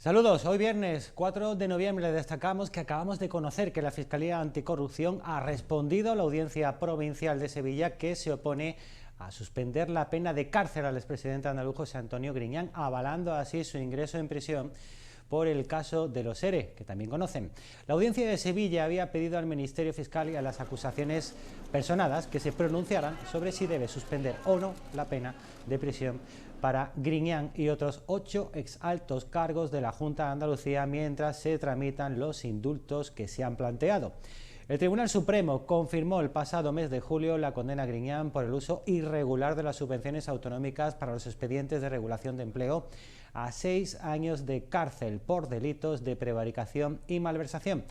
Saludos, hoy viernes 4 de noviembre destacamos que acabamos de conocer que la Fiscalía Anticorrupción ha respondido a la Audiencia Provincial de Sevilla que se opone a suspender la pena de cárcel al expresidente andaluz José Antonio Griñán, avalando así su ingreso en prisión por el caso de los ERE, que también conocen. La Audiencia de Sevilla había pedido al Ministerio Fiscal y a las acusaciones personadas que se pronunciaran sobre si debe suspender o no la pena de prisión para Griñán y otros 8 exaltos cargos de la Junta de Andalucía mientras se tramitan los indultos que se han planteado. El Tribunal Supremo confirmó el pasado mes de julio la condena a Griñán por el uso irregular de las subvenciones autonómicas para los expedientes de regulación de empleo a 6 años de cárcel por delitos de prevaricación y malversación,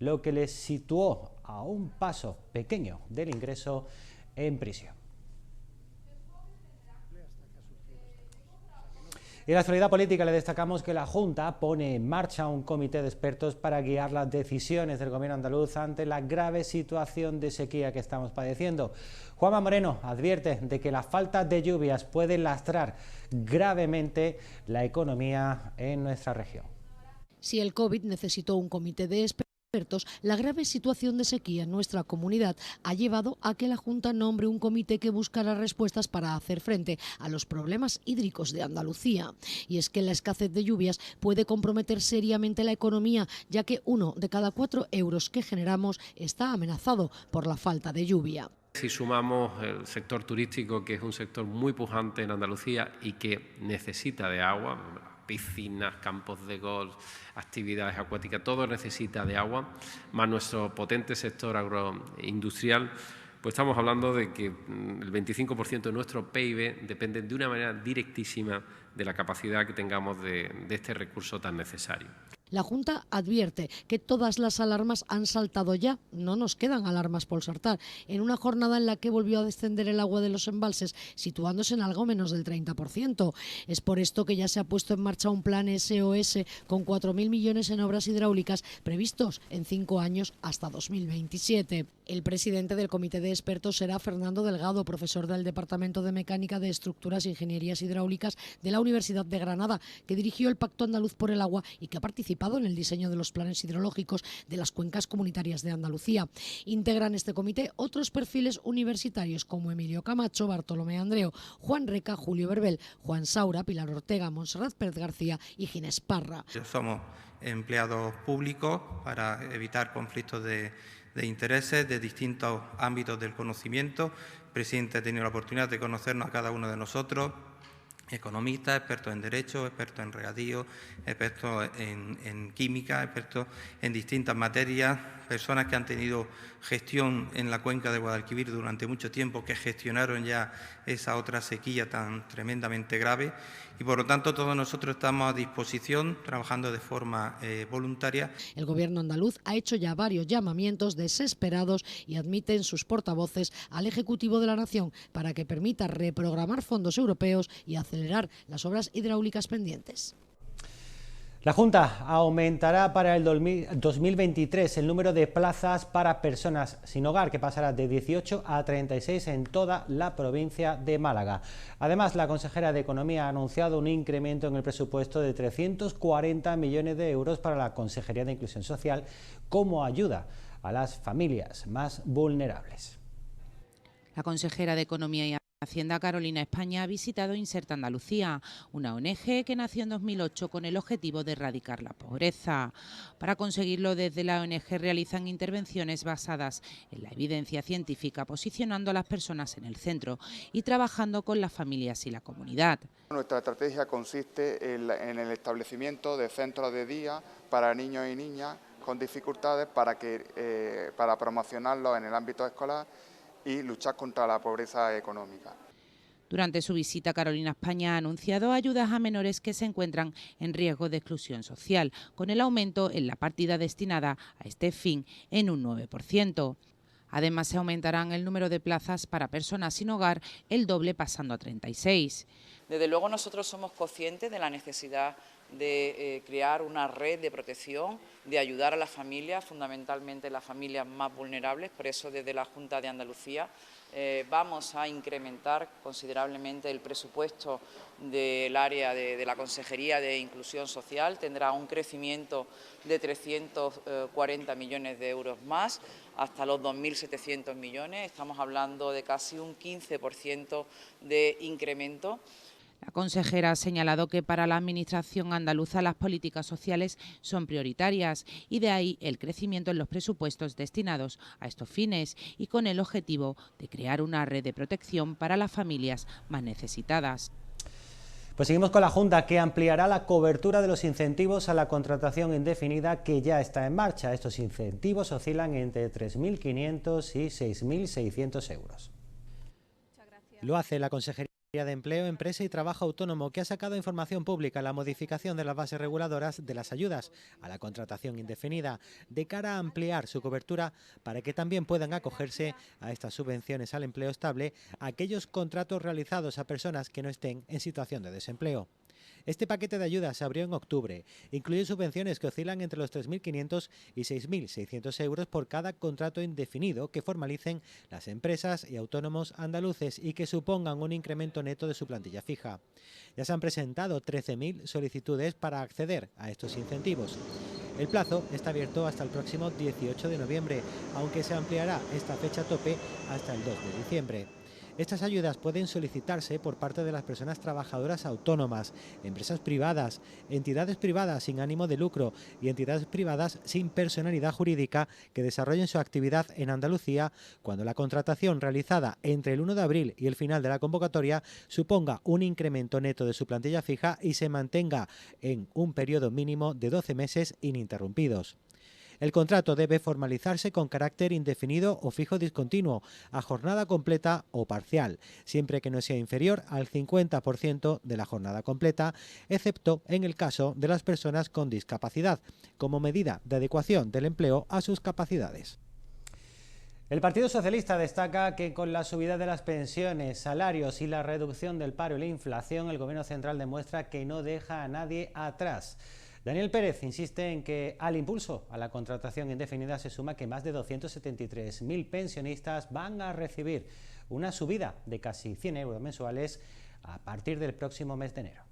lo que les situó a un paso pequeño del ingreso en prisión. Y en la actualidad política le destacamos que la Junta pone en marcha un comité de expertos para guiar las decisiones del gobierno andaluz ante la grave situación de sequía que estamos padeciendo. Juanma Moreno advierte de que la falta de lluvias puede lastrar gravemente la economía en nuestra región. Si el COVID necesitó un comité de expertos, la grave situación de sequía en nuestra comunidad ha llevado a que la Junta nombre un comité que buscará respuestas para hacer frente a los problemas hídricos de Andalucía. Y es que la escasez de lluvias puede comprometer seriamente la economía, ya que 1 de cada 4 euros que generamos está amenazado por la falta de lluvia. Si sumamos el sector turístico, que es un sector muy pujante en Andalucía y que necesita de agua, piscinas, campos de golf, actividades acuáticas, todo necesita de agua, más nuestro potente sector agroindustrial, pues estamos hablando de que el 25% de nuestro PIB depende de una manera directísima de la capacidad que tengamos de este recurso tan necesario. La Junta advierte que todas las alarmas han saltado ya, no nos quedan alarmas por saltar, en una jornada en la que volvió a descender el agua de los embalses, situándose en algo menos del 30%. Es por esto que ya se ha puesto en marcha un plan SOS con 4.000 millones en obras hidráulicas previstos en 5 años hasta 2027. El presidente del comité de expertos será Fernando Delgado, profesor del Departamento de Mecánica de Estructuras e Ingenierías Hidráulicas de la Universidad de Granada, que dirigió el Pacto Andaluz por el Agua y que ha participado en el diseño de los planes hidrológicos de las cuencas comunitarias de Andalucía. Integran este comité otros perfiles universitarios como Emilio Camacho, Bartolomé Andreu, Juan Reca, Julio Verbel, Juan Saura, Pilar Ortega, Montserrat Pérez García y Ginés Parra. Somos empleados públicos para evitar conflictos de intereses de distintos ámbitos del conocimiento. El presidente ha tenido la oportunidad de conocernos a cada uno de nosotros. Economistas, expertos en derecho, expertos en regadío, expertos en química, expertos en distintas materias, personas que han tenido gestión en la cuenca de Guadalquivir durante mucho tiempo, que gestionaron ya esa otra sequía tan tremendamente grave y por lo tanto todos nosotros estamos a disposición trabajando de forma voluntaria. El gobierno andaluz ha hecho ya varios llamamientos desesperados y admite en sus portavoces al Ejecutivo de la Nación para que permita reprogramar fondos europeos y acelerar las obras hidráulicas pendientes. La Junta aumentará para el 2023 el número de plazas para personas sin hogar, que pasará de 18 a 36 en toda la provincia de Málaga. Además, la consejera de Economía ha anunciado un incremento en el presupuesto de 340 millones de euros para la Consejería de Inclusión Social como ayuda a las familias más vulnerables. La consejera de Economía y Hacienda, Carolina España, ha visitado Inserta Andalucía, una ONG que nació en 2008 con el objetivo de erradicar la pobreza. Para conseguirlo, desde la ONG realizan intervenciones basadas en la evidencia científica, posicionando a las personas en el centro y trabajando con las familias y la comunidad. Nuestra estrategia consiste en el establecimiento de centros de día para niños y niñas con dificultades para promocionarlos en el ámbito escolar y luchar contra la pobreza económica. Durante su visita, Carolina España ha anunciado ayudas a menores que se encuentran en riesgo de exclusión social, con el aumento en la partida destinada a este fin en un 9%. Además, se aumentarán el número de plazas para personas sin hogar, el doble, pasando a 36. Desde luego nosotros somos conscientes de la necesidad de crear una red de protección, de ayudar a las familias, fundamentalmente las familias más vulnerables. Por eso desde la Junta de Andalucía Vamos a incrementar considerablemente el presupuesto del área de la Consejería de Inclusión Social. Tendrá un crecimiento de 340 millones de euros más, hasta los 2.700 millones. Estamos hablando de casi un 15% de incremento. La consejera ha señalado que para la Administración andaluza las políticas sociales son prioritarias y de ahí el crecimiento en los presupuestos destinados a estos fines y con el objetivo de crear una red de protección para las familias más necesitadas. Pues seguimos con la Junta, que ampliará la cobertura de los incentivos a la contratación indefinida que ya está en marcha. Estos incentivos oscilan entre 3.500 y 6.600 euros. Lo hace la Consejería de Empleo, Empresa y Trabajo Autónomo, que ha sacado información pública la modificación de las bases reguladoras de las ayudas a la contratación indefinida, de cara a ampliar su cobertura para que también puedan acogerse a estas subvenciones al empleo estable aquellos contratos realizados a personas que no estén en situación de desempleo. Este paquete de ayudas se abrió en octubre. Incluye subvenciones que oscilan entre los 3.500 y 6.600 euros por cada contrato indefinido que formalicen las empresas y autónomos andaluces y que supongan un incremento neto de su plantilla fija. Ya se han presentado 13.000 solicitudes para acceder a estos incentivos. El plazo está abierto hasta el próximo 18 de noviembre, aunque se ampliará esta fecha tope hasta el 2 de diciembre. Estas ayudas pueden solicitarse por parte de las personas trabajadoras autónomas, empresas privadas, entidades privadas sin ánimo de lucro y entidades privadas sin personalidad jurídica que desarrollen su actividad en Andalucía cuando la contratación realizada entre el 1 de abril y el final de la convocatoria suponga un incremento neto de su plantilla fija y se mantenga en un periodo mínimo de 12 meses ininterrumpidos. El contrato debe formalizarse con carácter indefinido o fijo discontinuo, a jornada completa o parcial, siempre que no sea inferior al 50% de la jornada completa, excepto en el caso de las personas con discapacidad, como medida de adecuación del empleo a sus capacidades. El Partido Socialista destaca que con la subida de las pensiones, salarios y la reducción del paro y la inflación, el Gobierno central demuestra que no deja a nadie atrás. Daniel Pérez insiste en que al impulso a la contratación indefinida se suma que más de 273.000 pensionistas van a recibir una subida de casi 100 euros mensuales a partir del próximo mes de enero.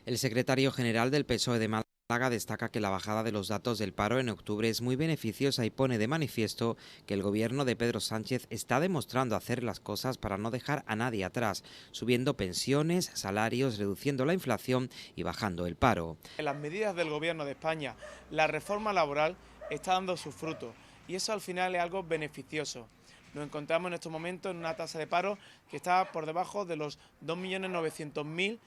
El secretario general del PSOE de Málaga destaca que la bajada de los datos del paro en octubre es muy beneficiosa y pone de manifiesto que el gobierno de Pedro Sánchez está demostrando hacer las cosas para no dejar a nadie atrás, subiendo pensiones, salarios, reduciendo la inflación y bajando el paro. En las medidas del gobierno de España, la reforma laboral está dando sus frutos y eso al final es algo beneficioso. Nos encontramos en estos momentos en una tasa de paro que está por debajo de los 2.900.000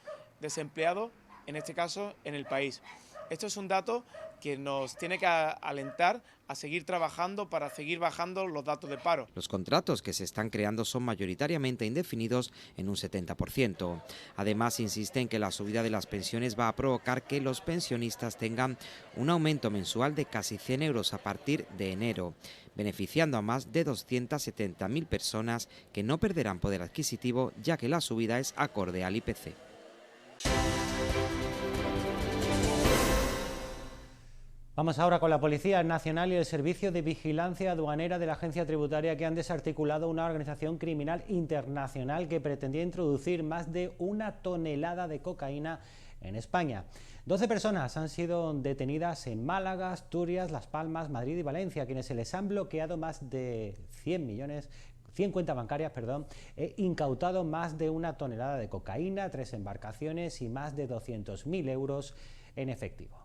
desempleados, en este caso en el país. Esto es un dato que nos tiene que alentar a seguir trabajando para seguir bajando los datos de paro. Los contratos que se están creando son mayoritariamente indefinidos en un 70%. Además, insiste en que la subida de las pensiones va a provocar que los pensionistas tengan un aumento mensual de casi 100 euros a partir de enero, beneficiando a más de 270.000 personas que no perderán poder adquisitivo, ya que la subida es acorde al IPC. Vamos ahora con la Policía Nacional y el Servicio de Vigilancia Aduanera de la Agencia Tributaria, que han desarticulado una organización criminal internacional que pretendía introducir más de 1 tonelada de cocaína en España. 12 personas han sido detenidas en Málaga, Asturias, Las Palmas, Madrid y Valencia, a quienes se les han bloqueado más de 100 cuentas bancarias, e incautado más de 1 tonelada de cocaína, 3 embarcaciones y más de 200.000 euros en efectivo.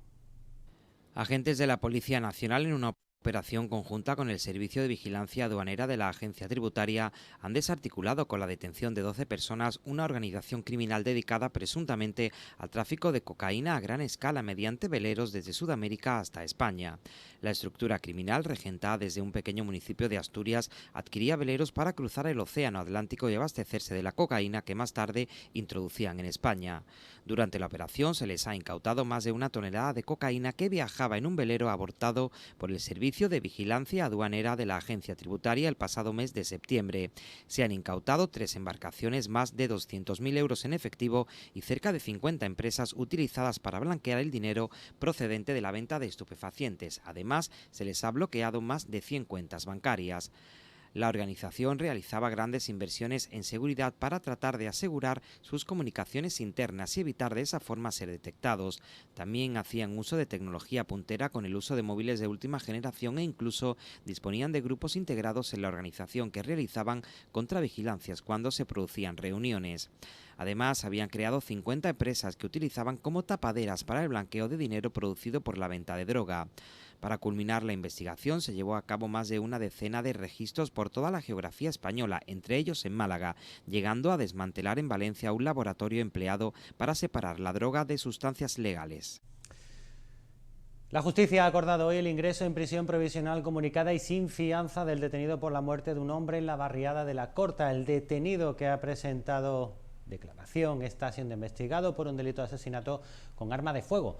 Agentes de la Policía Nacional, en una operación conjunta con el Servicio de Vigilancia Aduanera de la Agencia Tributaria, han desarticulado con la detención de 12 personas una organización criminal dedicada presuntamente al tráfico de cocaína a gran escala mediante veleros desde Sudamérica hasta España. La estructura criminal, regentada desde un pequeño municipio de Asturias, adquiría veleros para cruzar el Océano Atlántico y abastecerse de la cocaína que más tarde introducían en España. Durante la operación se les ha incautado más de 1 tonelada de cocaína que viajaba en un velero abortado por el Servicio de Vigilancia Aduanera de la Agencia Tributaria el pasado mes de septiembre. Se han incautado 3 embarcaciones, más de 200.000 euros en efectivo y cerca de 50 empresas utilizadas para blanquear el dinero procedente de la venta de estupefacientes. Además, se les ha bloqueado más de 100 cuentas bancarias. La organización realizaba grandes inversiones en seguridad para tratar de asegurar sus comunicaciones internas y evitar de esa forma ser detectados. También hacían uso de tecnología puntera con el uso de móviles de última generación e incluso disponían de grupos integrados en la organización que realizaban contravigilancias cuando se producían reuniones. Además, habían creado 50 empresas que utilizaban como tapaderas para el blanqueo de dinero producido por la venta de droga. Para culminar la investigación se llevó a cabo más de una decena de registros por toda la geografía española, entre ellos en Málaga, llegando a desmantelar en Valencia un laboratorio empleado para separar la droga de sustancias legales. La justicia ha acordado hoy el ingreso en prisión provisional comunicada y sin fianza del detenido por la muerte de un hombre en la barriada de La Corta. El detenido, que ha presentado declaración, está siendo investigado por un delito de asesinato con arma de fuego.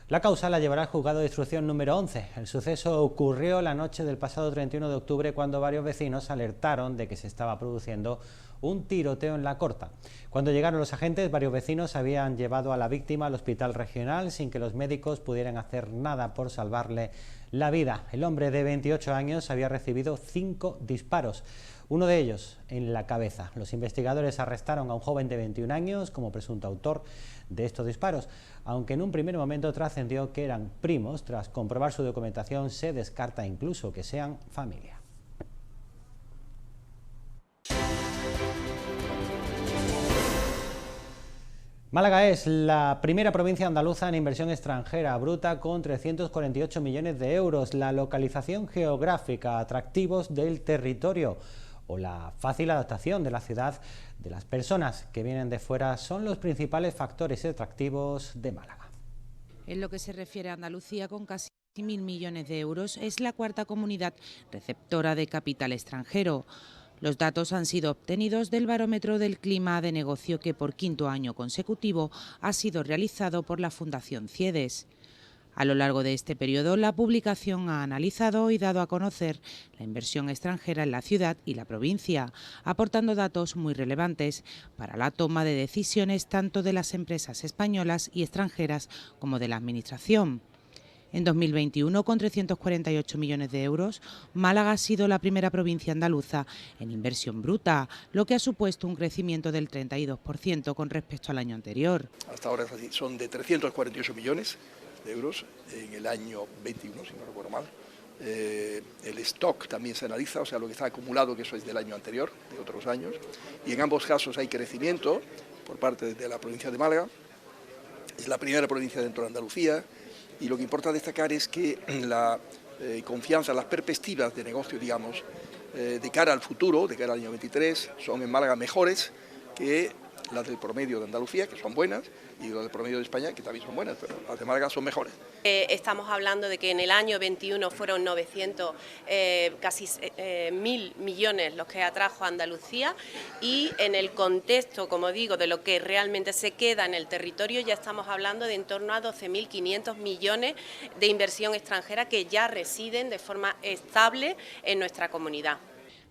La causa la llevará al juzgado de instrucción número 11. El suceso ocurrió la noche del pasado 31 de octubre cuando varios vecinos alertaron de que se estaba produciendo un tiroteo en La Corta. Cuando llegaron los agentes, varios vecinos habían llevado a la víctima al hospital regional sin que los médicos pudieran hacer nada por salvarle la vida. El hombre de 28 años había recibido 5 disparos, uno de ellos en la cabeza. Los investigadores arrestaron a un joven de 21 años como presunto autor de estos disparos, aunque en un primer momento trascendió que eran primos. Tras comprobar su documentación, se descarta incluso que sean familia. Málaga es la primera provincia andaluza en inversión extranjera bruta con 348 millones de euros. La localización geográfica, atractivos del territorio o la fácil adaptación de la ciudad de las personas que vienen de fuera son los principales factores atractivos de Málaga. En lo que se refiere a Andalucía, con casi 1.000 millones de euros, es la cuarta comunidad receptora de capital extranjero. Los datos han sido obtenidos del Barómetro del Clima de Negocio, que por quinto año consecutivo ha sido realizado por la Fundación CIEDES. A lo largo de este periodo, la publicación ha analizado y dado a conocer la inversión extranjera en la ciudad y la provincia, aportando datos muy relevantes para la toma de decisiones tanto de las empresas españolas y extranjeras como de la Administración. En 2021, con 348 millones de euros, Málaga ha sido la primera provincia andaluza en inversión bruta, lo que ha supuesto un crecimiento del 32% con respecto al año anterior. Hasta ahora es así, son de 348 millones de euros en el año 21, si no recuerdo mal. El stock también se analiza, o sea, lo que está acumulado, que eso es del año anterior, de otros años, y en ambos casos hay crecimiento por parte de la provincia de Málaga. Es la primera provincia dentro de Andalucía, y lo que importa destacar es que la confianza, las perspectivas de negocio, digamos, de cara al futuro, de cara al año 23, son en Málaga mejores que las del promedio de Andalucía, que son buenas, y las del promedio de España, que también son buenas, pero las de Málaga son mejores. Estamos hablando de que en el año 21 fueron 900, casi 1.000 millones los que atrajo a Andalucía, y en el contexto, como digo, de lo que realmente se queda en el territorio, ya estamos hablando de en torno a 12.500 millones de inversión extranjera que ya residen de forma estable en nuestra comunidad.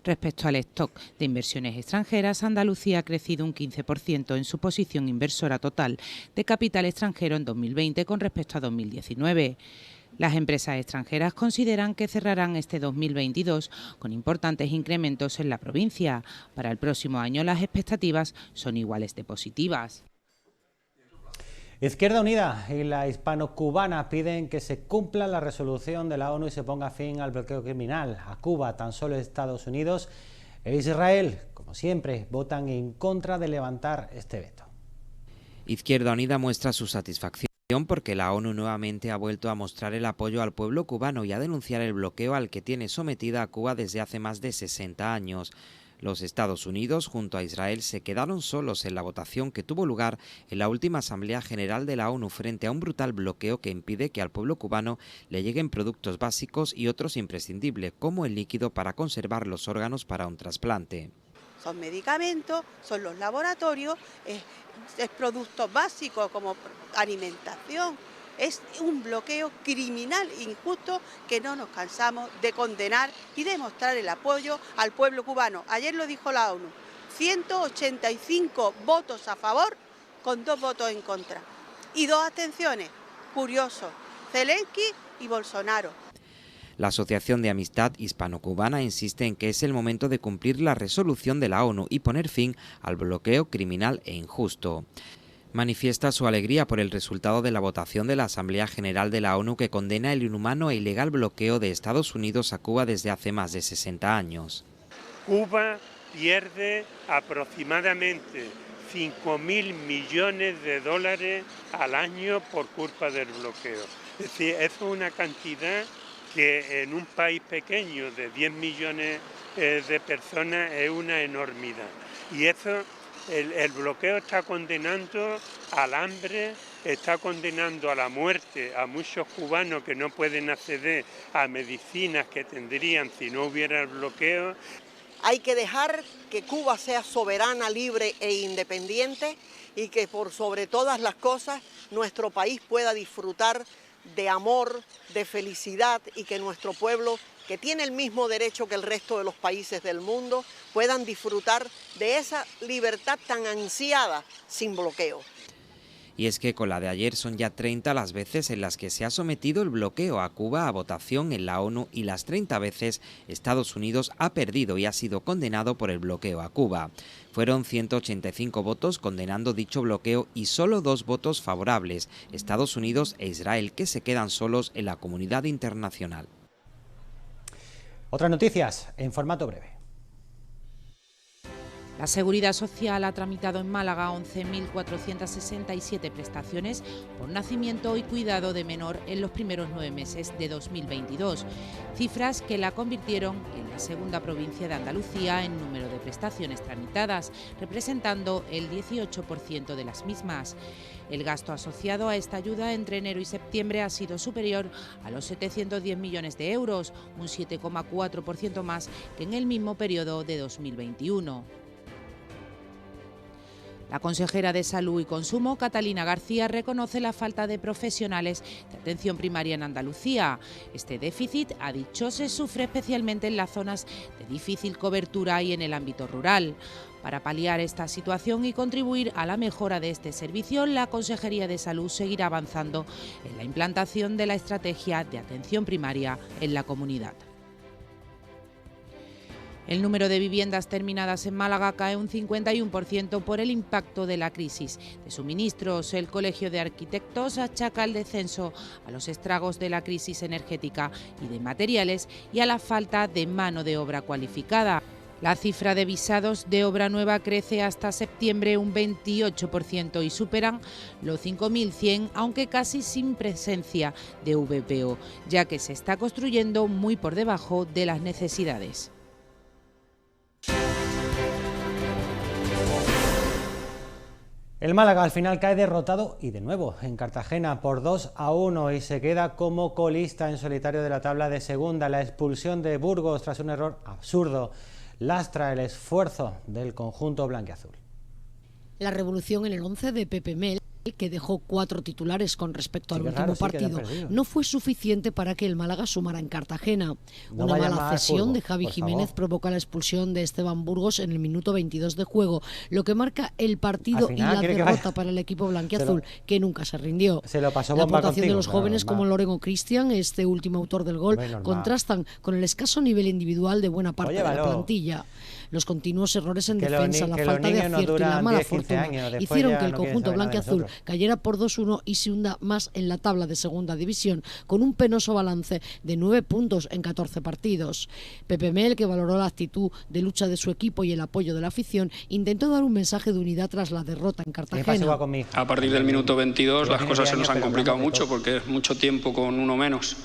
Respecto al stock de inversiones extranjeras, Andalucía ha crecido un 15% en su posición inversora total de capital extranjero en 2020 con respecto a 2019. Las empresas extranjeras consideran que cerrarán este 2022 con importantes incrementos en la provincia. Para el próximo año las expectativas son iguales de positivas. Izquierda Unida y la hispano-cubana piden que se cumpla la resolución de la ONU y se ponga fin al bloqueo criminal a Cuba. Tan solo Estados Unidos e Israel, como siempre, votan en contra de levantar este veto. Izquierda Unida muestra su satisfacción porque la ONU nuevamente ha vuelto a mostrar el apoyo al pueblo cubano y a denunciar el bloqueo al que tiene sometida a Cuba desde hace más de 60 años. Los Estados Unidos, junto a Israel, se quedaron solos en la votación que tuvo lugar en la última Asamblea General de la ONU frente a un brutal bloqueo que impide que al pueblo cubano le lleguen productos básicos y otros imprescindibles, como el líquido para conservar los órganos para un trasplante. Son medicamentos, son los laboratorios, es productos básicos como alimentación. Es un bloqueo criminal, injusto, que no nos cansamos de condenar y de mostrar el apoyo al pueblo cubano. Ayer lo dijo la ONU, 185 votos a favor con 2 votos en contra. Y 2 abstenciones, curioso, Zelensky y Bolsonaro. La Asociación de Amistad Hispano-Cubana insiste en que es el momento de cumplir la resolución de la ONU y poner fin al bloqueo criminal e injusto. Manifiesta su alegría por el resultado de la votación de la Asamblea General de la ONU que condena el inhumano e ilegal bloqueo de Estados Unidos a Cuba desde hace más de 60 años. Cuba pierde aproximadamente 5.000 millones de dólares al año por culpa del bloqueo. Es decir, eso es una cantidad que en un país pequeño de 10 millones de personas es una enormidad. Y eso, el bloqueo está condenando al hambre, está condenando a la muerte a muchos cubanos que no pueden acceder a medicinas que tendrían si no hubiera el bloqueo. Hay que dejar que Cuba sea soberana, libre e independiente y que por sobre todas las cosas nuestro país pueda disfrutar de amor, de felicidad y que nuestro pueblo, que tiene el mismo derecho que el resto de los países del mundo, puedan disfrutar de esa libertad tan ansiada sin bloqueo. Y es que con la de ayer son ya 30 las veces en las que se ha sometido el bloqueo a Cuba a votación en la ONU y las 30 veces Estados Unidos ha perdido y ha sido condenado por el bloqueo a Cuba. Fueron 185 votos condenando dicho bloqueo y solo 2 votos favorables, Estados Unidos e Israel, que se quedan solos en la comunidad internacional. Otras noticias en formato breve. La Seguridad Social ha tramitado en Málaga 11.467 prestaciones por nacimiento y cuidado de menor en los primeros 9 meses de 2022, cifras que la convirtieron en la segunda provincia de Andalucía en número de prestaciones tramitadas, representando el 18% de las mismas. El gasto asociado a esta ayuda entre enero y septiembre ha sido superior a los 710 millones de euros, un 7,4% más que en el mismo periodo de 2021. La consejera de Salud y Consumo, Catalina García, reconoce la falta de profesionales de atención primaria en Andalucía. Este déficit, ha dicho, se sufre especialmente en las zonas de difícil cobertura y en el ámbito rural. Para paliar esta situación y contribuir a la mejora de este servicio, la Consejería de Salud seguirá avanzando en la implantación de la estrategia de atención primaria en la comunidad. El número de viviendas terminadas en Málaga cae un 51% por el impacto de la crisis de suministros. El Colegio de Arquitectos achaca el descenso a los estragos de la crisis energética y de materiales y a la falta de mano de obra cualificada. La cifra de visados de obra nueva crece hasta septiembre un 28% y superan los 5.100, aunque casi sin presencia de VPO, ya que se está construyendo muy por debajo de las necesidades. El Málaga al final cae derrotado y de nuevo en Cartagena por 2-1 y se queda como colista en solitario de la tabla de segunda. La expulsión de Burgos tras un error absurdo lastra el esfuerzo del conjunto blanquiazul. La revolución en el 11 de Pepe Mel, que dejó 4 titulares con respecto al último partido, no fue suficiente para que el Málaga sumara en Cartagena. Una mala cesión de Javi Jiménez provoca la expulsión de Esteban Burgos en el minuto 22 de juego, lo que marca el partido y la derrota para el equipo blanquiazul, que nunca se rindió. La aportación de los jóvenes como Lorenzo Cristian, este último autor del gol, contrastan con el escaso nivel individual de buena parte de la plantilla. Los continuos errores en defensa, la falta de acierto y la mala fortuna hicieron que el conjunto blanquiazul cayera por 2-1 y se hunda más en la tabla de segunda división, con un penoso balance de 9 puntos en 14 partidos. Pepe Mel, que valoró la actitud de lucha de su equipo y el apoyo de la afición, intentó dar un mensaje de unidad tras la derrota en Cartagena. A partir del minuto 22 las cosas se nos han complicado mucho porque es mucho tiempo con uno menos.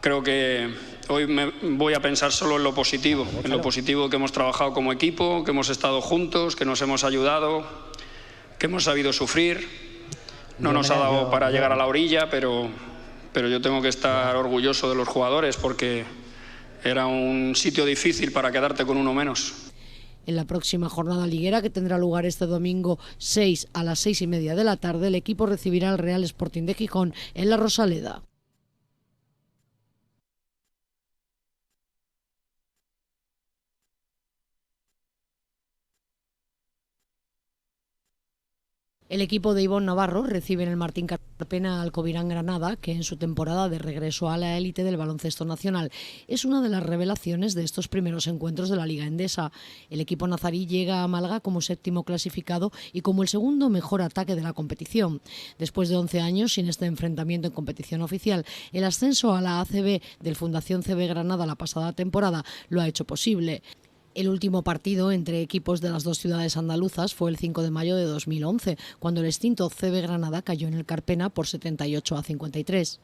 Creo que hoy me voy a pensar solo en lo positivo que hemos trabajado como equipo, que hemos estado juntos, que nos hemos ayudado, que hemos sabido sufrir. No nos ha dado para llegar a la orilla, pero yo tengo que estar orgulloso de los jugadores porque era un sitio difícil para quedarte con uno menos. En la próxima jornada liguera, que tendrá lugar este domingo 6 a las 6:30 de la tarde, el equipo recibirá al Real Sporting de Gijón en la Rosaleda. El equipo de Ivonne Navarro recibe en el Martín Carpena al Covirán Granada, que en su temporada de regreso a la élite del baloncesto nacional es una de las revelaciones de estos primeros encuentros de la Liga Endesa. El equipo nazarí llega a Málaga como séptimo clasificado y como el segundo mejor ataque de la competición. Después de 11 años sin este enfrentamiento en competición oficial, el ascenso a la ACB del Fundación CB Granada la pasada temporada lo ha hecho posible. El último partido entre equipos de las dos ciudades andaluzas fue el 5 de mayo de 2011, cuando el extinto CB Granada cayó en el Carpena por 78-53.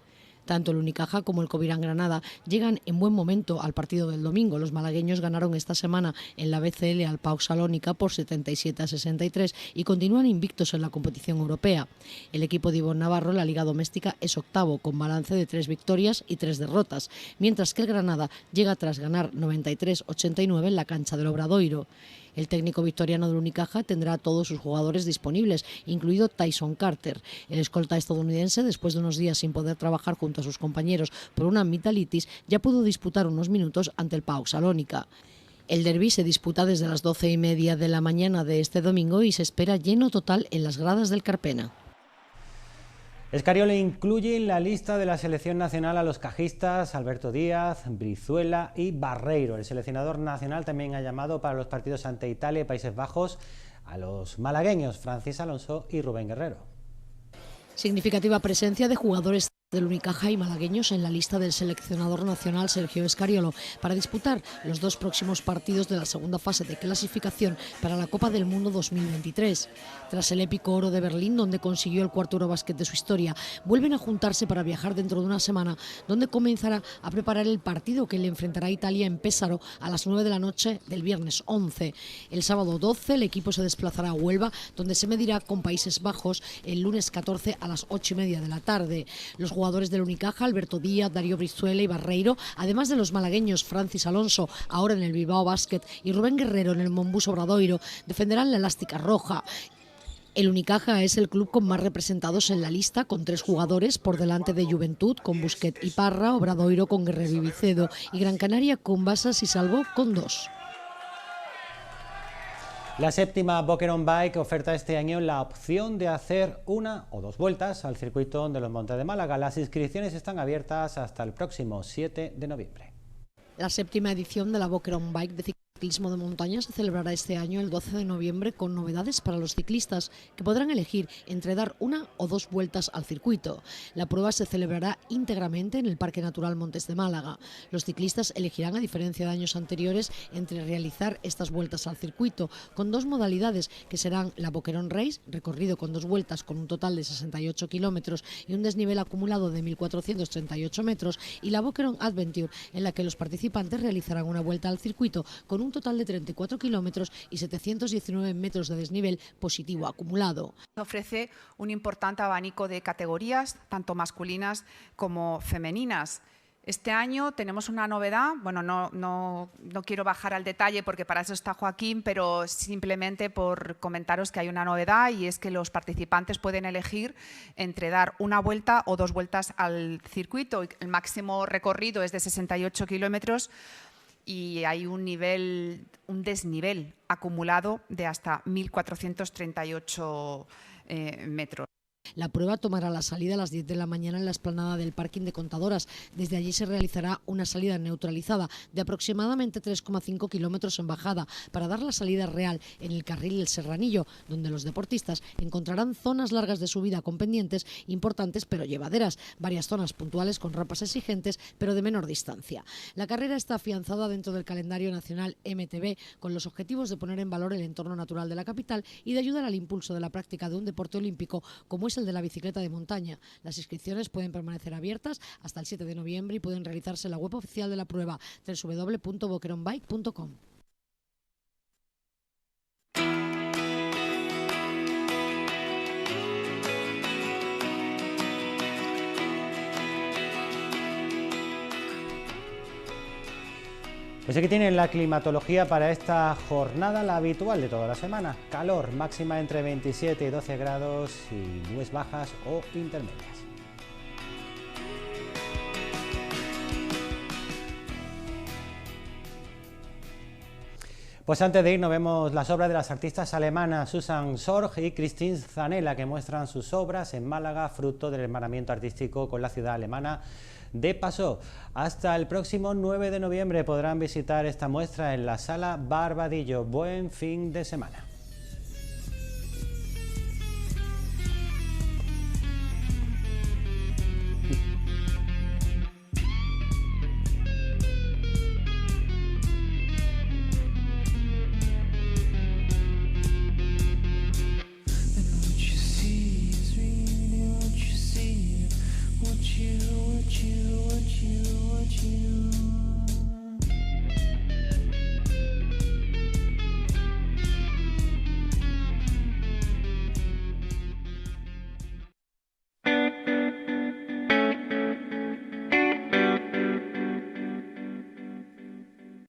Tanto el Unicaja como el Covirán Granada llegan en buen momento al partido del domingo. Los malagueños ganaron esta semana en la BCL al PAOK Salónica por 77-63 y continúan invictos en la competición europea. El equipo de Ivonne Navarro en la Liga Doméstica es octavo, con balance de 3 victorias y 3 derrotas, mientras que el Granada llega tras ganar 93-89 en la cancha del Obradoiro. El técnico victoriano del Unicaja tendrá a todos sus jugadores disponibles, incluido Tyson Carter. El escolta estadounidense, después de unos días sin poder trabajar junto a sus compañeros por una amigdalitis, ya pudo disputar unos minutos ante el PAOK Salónica. El derbi se disputa desde las 12:30 de la mañana de este domingo y se espera lleno total en las gradas del Carpena. Escariolo incluye en la lista de la selección nacional a los cajistas Alberto Díaz, Brizuela y Barreiro. El seleccionador nacional también ha llamado para los partidos ante Italia y Países Bajos a los malagueños Francis Alonso y Rubén Guerrero. Significativa presencia de jugadores del Unicaja y malagueños en la lista del seleccionador nacional Sergio Escariolo para disputar los 2 próximos partidos de la segunda fase de clasificación para la Copa del Mundo 2023. Tras el épico oro de Berlín, donde consiguió el cuarto Eurobasket de su historia, vuelven a juntarse para viajar dentro de una semana, donde comenzará a preparar el partido que le enfrentará a Italia en Pésaro a las 9 de la noche del viernes 11. El sábado 12 el equipo se desplazará a Huelva, donde se medirá con Países Bajos el lunes 14 a las 8:30 de la tarde. Los jugadores del Unicaja, Alberto Díaz, Darío Brizuela y Barreiro, además de los malagueños Francis Alonso, ahora en el Bilbao Basket, y Rubén Guerrero en el Monbus Obradoiro, defenderán la elástica roja. El Unicaja es el club con más representados en la lista, con 3 jugadores por delante de Juventud, con Busquets y Parra, Obradoiro con Guerrero y Vicedo, y Gran Canaria con Basas y Salvo con 2. La séptima Boquerón Bike oferta este año la opción de hacer 1 o 2 vueltas al circuito de los Montes de Málaga. Las inscripciones están abiertas hasta el próximo 7 de noviembre. La séptima edición de la Boquerón Bike de ciclismo de montaña se celebrará este año el 12 de noviembre con novedades para los ciclistas que podrán elegir entre dar 1 o 2 vueltas al circuito. La prueba se celebrará íntegramente en el Parque Natural Montes de Málaga. Los ciclistas elegirán, a diferencia de años anteriores, entre realizar estas vueltas al circuito con 2 modalidades que serán la Boquerón Race, recorrido con 2 vueltas con un total de 68 kilómetros y un desnivel acumulado de 1.438 metros, y la Boquerón Adventure, en la que los participantes realizarán una vuelta al circuito con un total de 34 kilómetros y 719 metros de desnivel positivo acumulado. Ofrece un importante abanico de categorías, tanto masculinas como femeninas. Este año tenemos una novedad, bueno, no quiero bajar al detalle porque para eso está Joaquín, pero simplemente por comentaros que hay una novedad, y es que los participantes pueden elegir entre dar 1 vuelta o 2 vueltas al circuito. El máximo recorrido es de 68 kilómetros y hay un desnivel acumulado de hasta 1.438 metros. La prueba tomará la salida a las 10 de la mañana en la explanada del parking de Contadoras. Desde allí se realizará una salida neutralizada de aproximadamente 3,5 kilómetros en bajada para dar la salida real en el carril del Serranillo, donde los deportistas encontrarán zonas largas de subida con pendientes importantes pero llevaderas, varias zonas puntuales con rampas exigentes pero de menor distancia. La carrera está afianzada dentro del calendario nacional MTB, con los objetivos de poner en valor el entorno natural de la capital y de ayudar al impulso de la práctica de un deporte olímpico como es el de la bicicleta de montaña. Las inscripciones pueden permanecer abiertas hasta el 7 de noviembre y pueden realizarse en la web oficial de la prueba, www.boqueronbike.com. Pues aquí tienen la climatología para esta jornada, la habitual de toda la semana. Calor, máxima entre 27 y 12 grados y nubes bajas o intermedias. Pues antes de irnos vemos las obras de las artistas alemanas Susan Sorg y Christine Zanella, que muestran sus obras en Málaga, fruto del hermanamiento artístico con la ciudad alemana de Passau. Hasta el próximo 9 de noviembre podrán visitar esta muestra en la Sala Barbadillo. Buen fin de semana.